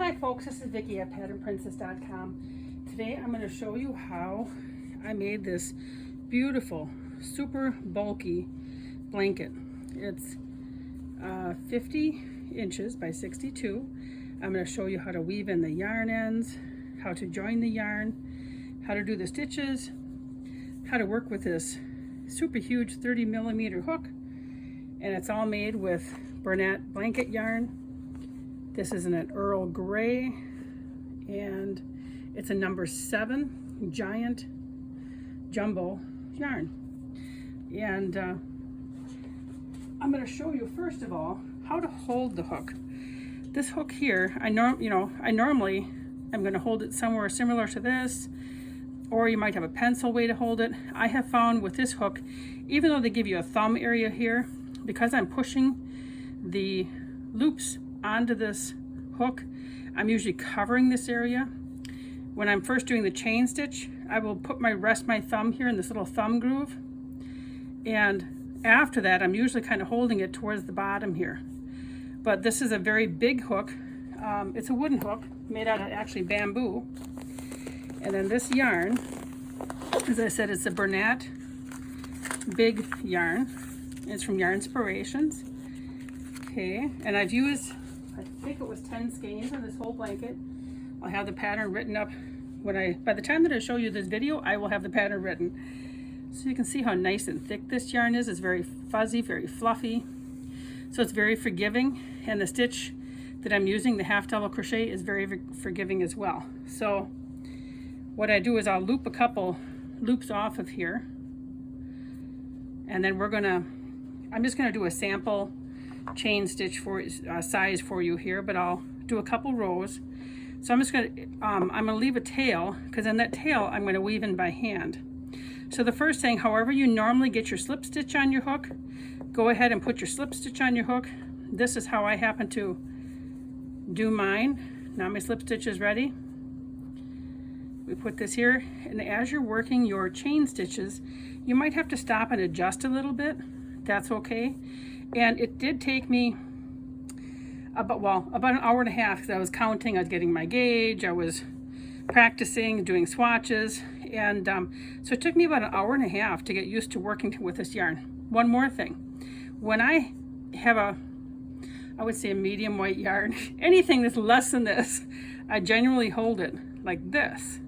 Hi folks, this is Vicki at patternprincess.com. Today I'm going to show you how I made this beautiful, super bulky blanket. It's 50 inches by 62. I'm going to show you how to weave in the yarn ends, how to join the yarn, how to do the stitches, how to work with this super huge 30mm hook, and it's all made with Bernat blanket yarn. This is in an Earl Grey, and it's a number 7 giant jumbo yarn. And I'm going to show you first of all how to hold the hook. This hook here, I normally I'm going to hold it somewhere similar to this, or you might have a pencil way to hold it. I have found with this hook, even though they give you a thumb area here, because I'm pushing the loops onto this hook, I'm usually covering this area. When I'm first doing the chain stitch, I will rest my thumb here in this little thumb groove, and after that I'm usually kind of holding it towards the bottom here. But this is a very big hook. It's a wooden hook made out of actually bamboo, and then this yarn, as I said, it's a Bernat Big yarn. It's from Yarn Inspirations. Okay, and I've used, I think it was 10 skeins on this whole blanket. I'll have the pattern written up by the time that I show you this video, I will have the pattern written. So you can see how nice and thick this yarn is. It's very fuzzy, very fluffy. So it's very forgiving, and the stitch that I'm using, the half double crochet, is very forgiving as well. So what I do is I'll loop a couple loops off of here, and then I'm just gonna do a sample chain stitch for size for you here, but I'll do a couple rows. So I'm just gonna leave a tail, because in that tail I'm going to weave in by hand. So the first thing, however you normally get your slip stitch on your hook, go ahead and put your slip stitch on your hook. This is how I happen to do mine. Now my slip stitch is ready. We put this here, and as you're working your chain stitches, you might have to stop and adjust a little bit. That's okay. And it did take me about an hour and a half, because I was counting, I was getting my gauge, I was practicing, doing swatches, and so it took me about an hour and a half to get used to working with this yarn. One more thing, when I have I would say a medium weight yarn, anything that's less than this, I generally hold it like this.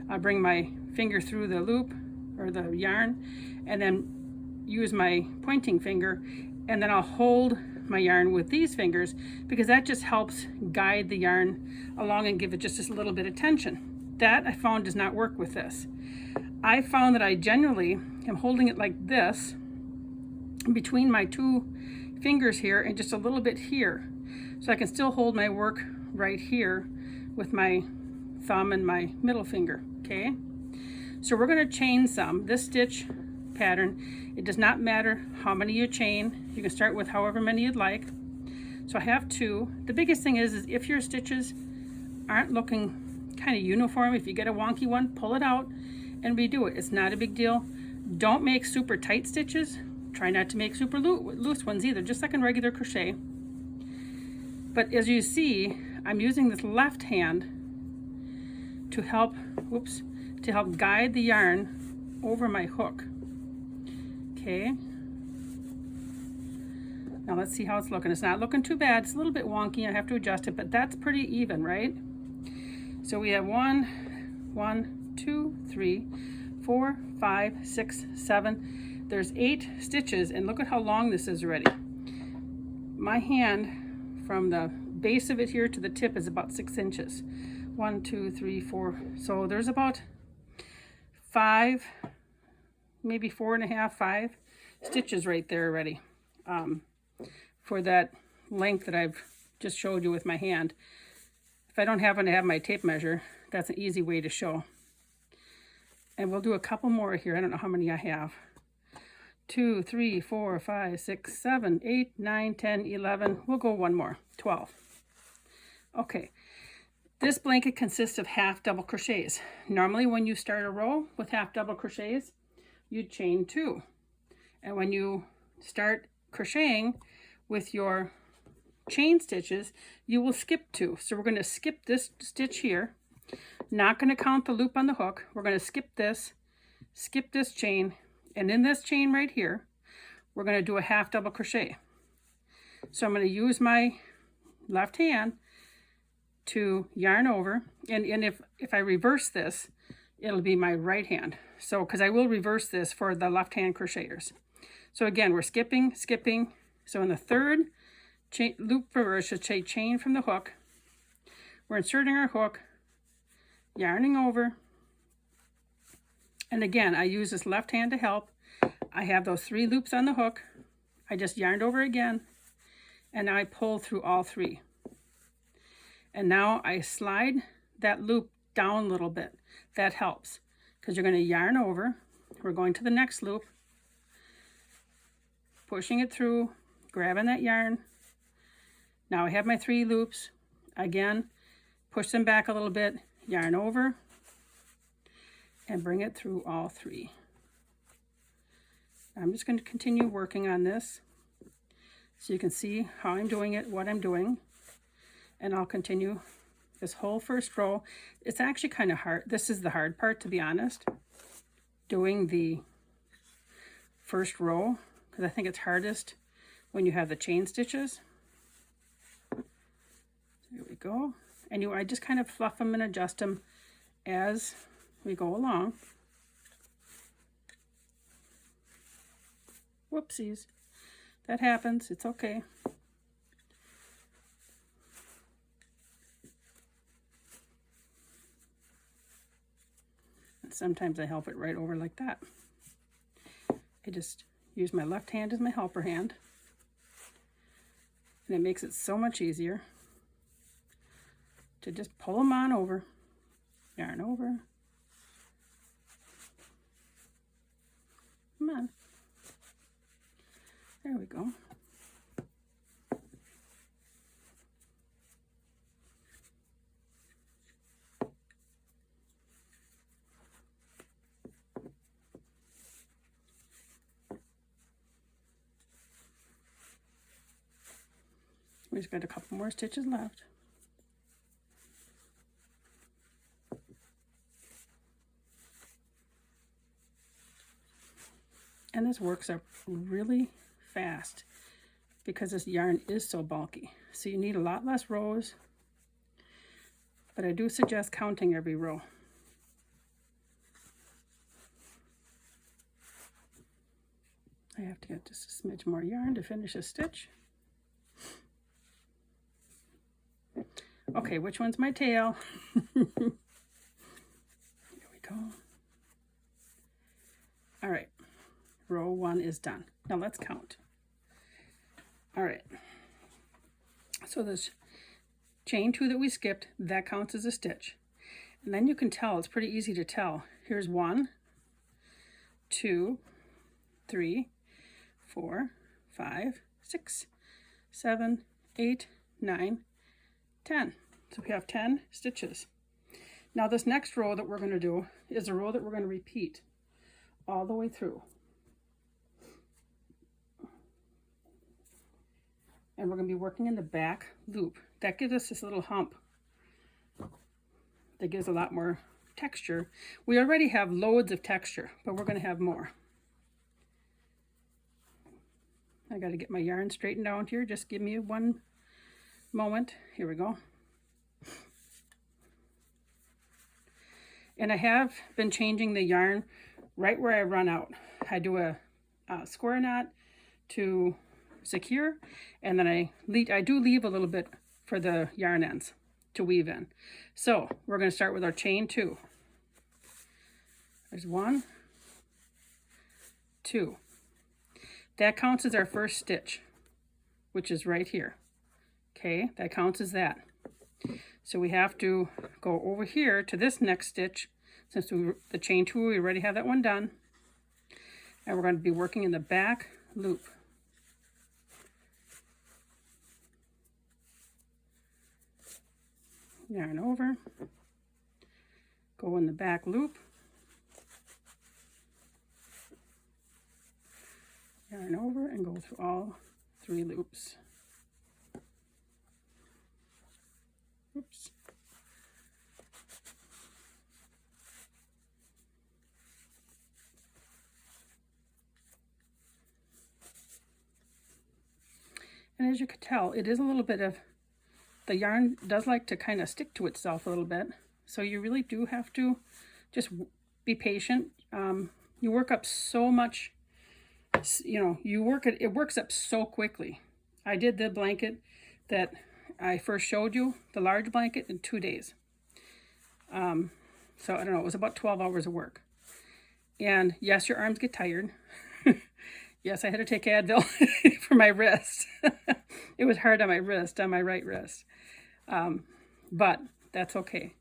I bring my finger through the loop or the yarn, and then use my pointing finger, and then I'll hold my yarn with these fingers, because that just helps guide the yarn along and give it just a little bit of tension. That I found does not work with this. I found that I generally am holding it like this between my two fingers here and just a little bit here, so I can still hold my work right here with my thumb and my middle finger. Okay, so we're going to chain some. This stitch pattern, it does not matter how many you chain. You can start with however many you'd like. So I have 2. The biggest thing is if your stitches aren't looking kind of uniform, if you get a wonky one, pull it out and redo it. It's not a big deal. Don't make super tight stitches. Try not to make super loose ones either, just like in regular crochet. But as you see, I'm using this left hand to help guide the yarn over my hook. Okay, now let's see how it's looking. It's not looking too bad. It's a little bit wonky. I have to adjust it, but that's pretty even, right? So we have 1, 2, 3, 4, 5, 6, 7. There's 8 stitches, and look at how long this is already. My hand from the base of it here to the tip is about 6 inches. 1, 2, 3, 4. So there's about 5, maybe 4.5, 5 stitches right there already, for that length that I've just showed you with my hand. If I don't happen to have my tape measure, that's an easy way to show. And we'll do a couple more here. I don't know how many I have. 2, 3, 4, 5, 6, 7, 8, 9, 10, 11. We'll go one more. 12. Okay. This blanket consists of half double crochets. Normally when you start a row with half double crochets, you chain 2. And when you start crocheting with your chain stitches, you will skip 2. So we're going to skip this stitch here. Not going to count the loop on the hook. We're going to skip this chain, and in this chain right here, we're going to do a half double crochet. So I'm going to use my left hand to yarn over, and if I reverse this, it'll be my right hand. So because I will reverse this for the left hand crocheters. So again, we're skipping. So in the third chain, loop reverse, should say chain from the hook, we're inserting our hook, yarning over, and again, I use this left hand to help. I have those 3 loops on the hook. I just yarned over again, and now I pull through all 3. And now I slide that loop down a little bit. That helps, because you're going to yarn over. We're going to the next loop, pushing it through, grabbing that yarn. Now I have my 3 loops. Again, push them back a little bit, yarn over, and bring it through all 3. I'm just going to continue working on this so you can see how I'm doing it, what I'm doing, and I'll continue this whole first row. It's actually kind of hard. This is the hard part, to be honest, doing the first row, because I think it's hardest when you have the chain stitches. There we go. And I just kind of fluff them and adjust them as we go along. Whoopsies. That happens. It's okay. And sometimes I help it right over like that. I just use my left hand as my helper hand. And it makes it so much easier to just pull them on over, yarn over. Come on. There we go. We just got a couple more stitches left. And this works up really fast because this yarn is so bulky. So you need a lot less rows, but I do suggest counting every row. I have to get just a smidge more yarn to finish a stitch. Okay, which one's my tail? Here we go. All right. Row 1 is done. Now let's count. All right. So this chain 2 that we skipped, that counts as a stitch. And then you can tell, it's pretty easy to tell. Here's 1, 2, 3, 4, 5, 6, 7, 8, 9, 10. So we have 10 stitches. Now this next row that we're going to do is a row that we're going to repeat all the way through. And we're going to be working in the back loop. That gives us this little hump that gives a lot more texture. We already have loads of texture, but we're going to have more. I got to get my yarn straightened out here. Just give me one moment. Here we go. And I have been changing the yarn right where I run out. I do a square knot to secure, and then I do leave a little bit for the yarn ends to weave in. So we're going to start with our chain 2. There's 1, 2. That counts as our first stitch, which is right here. Okay, that counts as that. So we have to go over here to this next stitch. Since the chain 2, we already have that one done. And we're going to be working in the back loop. Yarn over, go in the back loop, yarn over, and go through all 3 loops. Oops. And as you could tell, it is a little bit of, the yarn does like to kind of stick to itself a little bit. So you really do have to just be patient. You work up so much, you know, it works up so quickly. I did the blanket that I first showed you, the large blanket, in 2 days. So I don't know, it was about 12 hours of work. And yes, your arms get tired. Yes, I had to take Advil for my wrist. It was hard on my wrist, on my right wrist. But that's okay.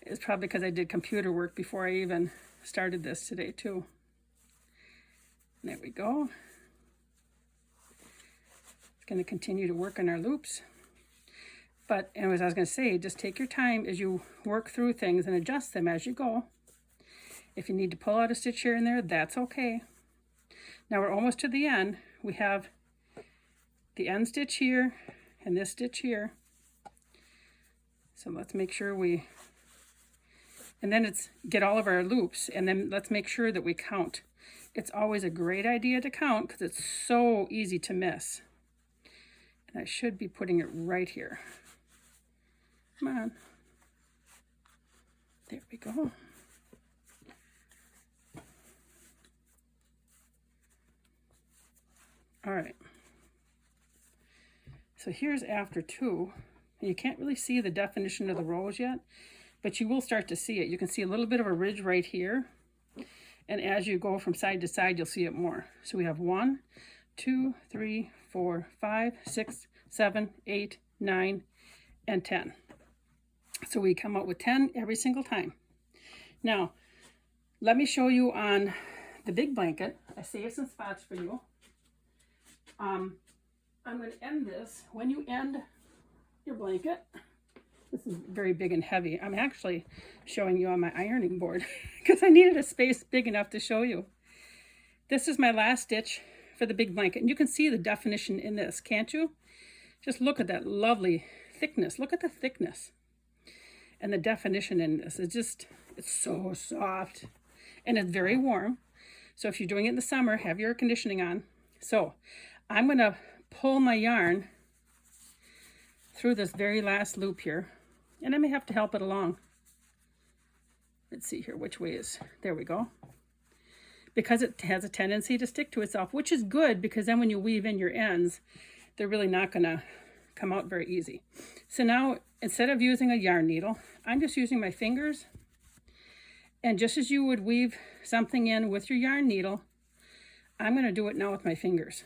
It's probably because I did computer work before I even started this today too. There we go. It's going to continue to work on our loops. But anyways, I was going to say, just take your time as you work through things and adjust them as you go. If you need to pull out a stitch here and there, that's okay. Now we're almost to the end. We have the end stitch here and this stitch here. So let's make sure and then it's get all of our loops, and then let's make sure that we count. It's always a great idea to count because it's so easy to miss. And I should be putting it right here. Come on. There we go. All right. So here's after 2. And you can't really see the definition of the rows yet, but you will start to see it. You can see a little bit of a ridge right here. And as you go from side to side, you'll see it more. So we have 1, 2, 3, 4, 5, 6, 7, 8, 9, and 10. So we come up with 10 every single time. Now, let me show you on the big blanket. I saved some spots for you. I'm going to end this. When you end your blanket, this is very big and heavy. I'm actually showing you on my ironing board because I needed a space big enough to show you. This is my last stitch for the big blanket. And you can see the definition in this, can't you? Just look at that lovely thickness. Look at the thickness and the definition in this. It's so soft and it's very warm. So if you're doing it in the summer, have your air conditioning on. So I'm going to pull my yarn through this very last loop here, and I may have to help it along. Let's see here, which way is, there we go. Because it has a tendency to stick to itself, which is good because then when you weave in your ends, they're really not going to come out very easy. So now, instead of using a yarn needle, I'm just using my fingers, and just as you would weave something in with your yarn needle, I'm going to do it now with my fingers.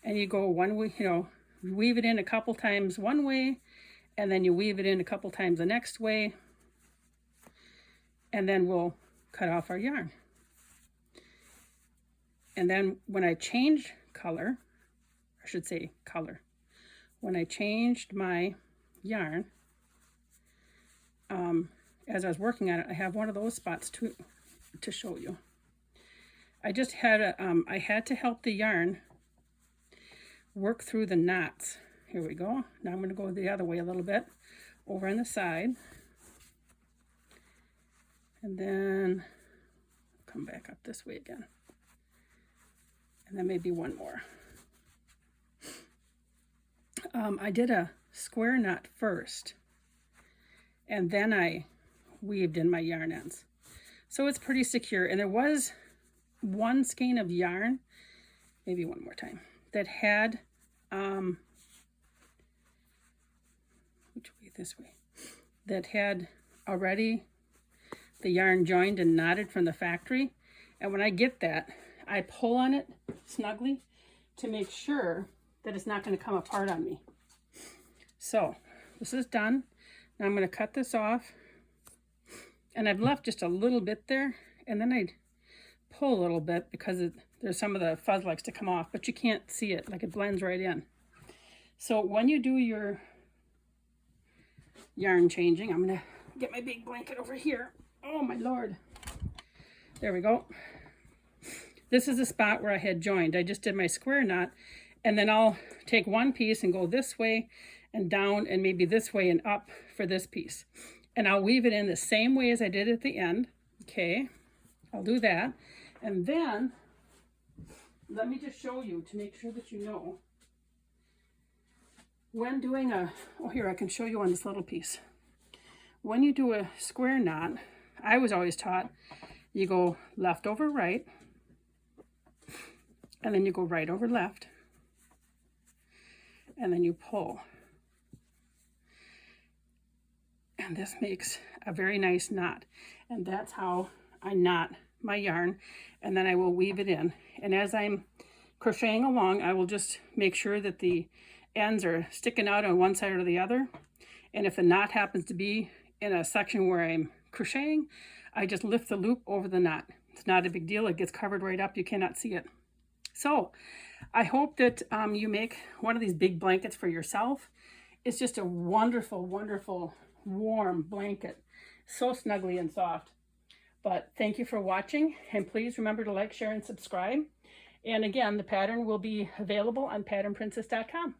And you go one way, you know, weave it in a couple times one way, and then you weave it in a couple times the next way, and then we'll cut off our yarn. And then when I changed color, I should say color, when I changed my yarn, as I was working on it, I have one of those spots to show you. I just had I had to help the yarn work through the knots. Here we go. Now I'm going to go the other way a little bit, over on the side. And then come back up this way again. And then maybe one more. I did a square knot first, and then I weaved in my yarn ends. So it's pretty secure. And there was one skein of yarn, maybe one more time, that had, which way, this way, that had already the yarn joined and knotted from the factory. And when I get that, I pull on it snugly to make sure that it's not going to come apart on me. So this is done. Now I'm going to cut this off, and I've left just a little bit there, and then I pull a little bit because there's some of the fuzz likes to come off, but you can't see it, like it blends right in. So when you do your yarn changing, I'm going to get my big blanket over here. Oh my Lord. There we go. This is the spot where I had joined. I just did my square knot, and then I'll take one piece and go this way and down and maybe this way and up for this piece. And I'll weave it in the same way as I did at the end. Okay, I'll do that. And then let me just show you to make sure that you know. When doing oh here, I can show you on this little piece. When you do a square knot, I was always taught you go left over right, and then you go right over left, and then you pull. And this makes a very nice knot. And that's how I knot my yarn, and then I will weave it in. And as I'm crocheting along, I will just make sure that the ends are sticking out on one side or the other. And if the knot happens to be in a section where I'm crocheting, I just lift the loop over the knot. It's not a big deal. It gets covered right up. You cannot see it. So I hope that you make one of these big blankets for yourself. It's just a wonderful, wonderful, warm blanket. So snuggly and soft. But thank you for watching. And please remember to like, share, and subscribe. And again, the pattern will be available on patternprincess.com.